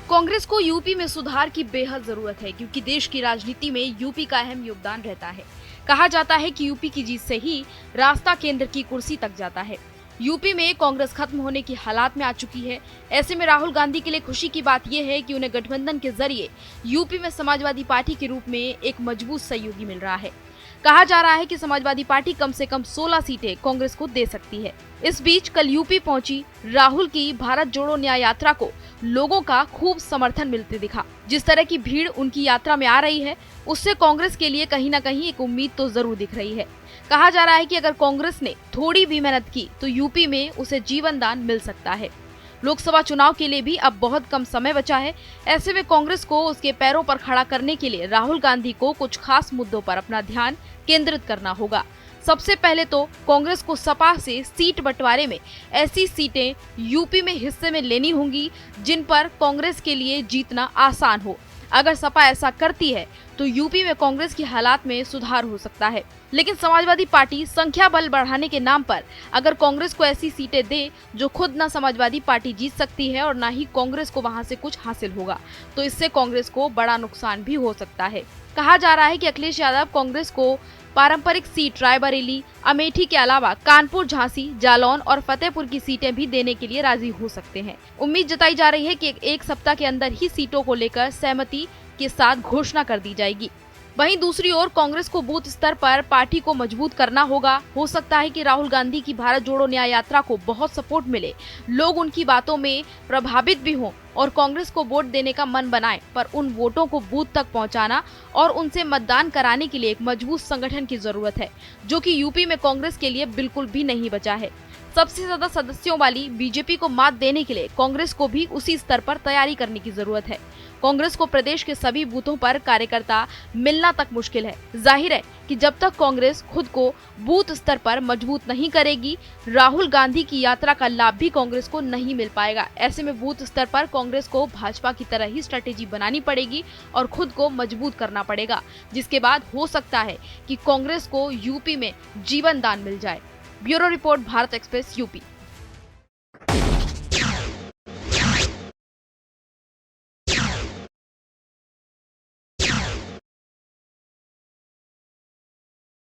कांग्रेस को यूपी में सुधार की बेहद जरूरत है, क्योंकि देश की राजनीति में यूपी का अहम योगदान रहता है। कहा जाता है कि यूपी की जीत से ही रास्ता केंद्र की कुर्सी तक जाता है। यूपी में कांग्रेस खत्म होने की हालात में आ चुकी है। ऐसे में राहुल गांधी के लिए खुशी की बात यह है कि उन्हें गठबंधन के जरिए यूपी में समाजवादी पार्टी के रूप में एक मजबूत सहयोगी मिल रहा है। कहा जा रहा है कि समाजवादी पार्टी कम से कम 16 सीटें कांग्रेस को दे सकती है। इस बीच कल यूपी पहुंची राहुल की भारत जोड़ो न्याय यात्रा को लोगों का खूब समर्थन मिलते दिखा। जिस तरह की भीड़ उनकी यात्रा में आ रही है, उससे कांग्रेस के लिए कहीं न कहीं एक उम्मीद तो जरूर दिख रही है। कहा जा रहा है कि अगर कांग्रेस ने थोड़ी भी मेहनत की तो यूपी में उसे जीवन दान मिल सकता है। लोकसभा चुनाव के लिए भी अब बहुत कम समय बचा है। ऐसे में कांग्रेस को उसके पैरों पर खड़ा करने के लिए राहुल गांधी को कुछ खास मुद्दों पर अपना ध्यान केंद्रित करना होगा। सबसे पहले तो कांग्रेस को सपा से सीट बंटवारे में ऐसी सीटें यूपी में हिस्से में लेनी होंगी जिन पर कांग्रेस के लिए जीतना आसान हो। अगर सपा ऐसा करती है तो यूपी में कांग्रेस की हालात में सुधार हो सकता है। लेकिन समाजवादी पार्टी संख्या बल बढ़ाने के नाम पर अगर कांग्रेस को ऐसी सीटें दे जो खुद न समाजवादी पार्टी जीत सकती है और न ही कांग्रेस को वहां से कुछ हासिल होगा, तो इससे कांग्रेस को बड़ा नुकसान भी हो सकता है। कहा जा रहा है कि अखिलेश यादव कांग्रेस को पारंपरिक सीट रायबरेली, अमेठी के अलावा कानपुर, झांसी, जालौन और फतेहपुर की सीटें भी देने के लिए राजी हो सकते हैं। उम्मीद जताई जा रही है कि एक सप्ताह के अंदर ही सीटों को लेकर सहमति के साथ घोषणा कर दी जाएगी। वहीं दूसरी ओर कांग्रेस को बूथ स्तर पर पार्टी को मजबूत करना होगा। हो सकता है कि राहुल गांधी की भारत जोड़ो न्याय यात्रा को बहुत सपोर्ट मिले, लोग उनकी बातों में प्रभावित भी हों और कांग्रेस को वोट देने का मन बनाए, पर उन वोटों को बूथ तक पहुंचाना और उनसे मतदान कराने के लिए एक मजबूत संगठन की जरूरत है, जो कि यूपी में कांग्रेस के लिए बिल्कुल भी नहीं बचा है। सबसे ज्यादा सदस्यों वाली बीजेपी को मात देने के लिए कांग्रेस को भी उसी स्तर पर तैयारी करने की जरूरत है। कांग्रेस को प्रदेश के सभी बूथों पर कार्यकर्ता मिलना तक मुश्किल है। जाहिर है कि जब तक कांग्रेस खुद को बूथ स्तर पर मजबूत नहीं करेगी, राहुल गांधी की यात्रा का लाभ भी कांग्रेस को नहीं मिल पाएगा। ऐसे में बूथ स्तर पर कांग्रेस को भाजपा की तरह ही स्ट्रेटेजी बनानी पड़ेगी और खुद को मजबूत करना पड़ेगा, जिसके बाद हो सकता है कि कांग्रेस को यूपी में जीवन दान मिल जाए। Bureau report, Bharat express, UP.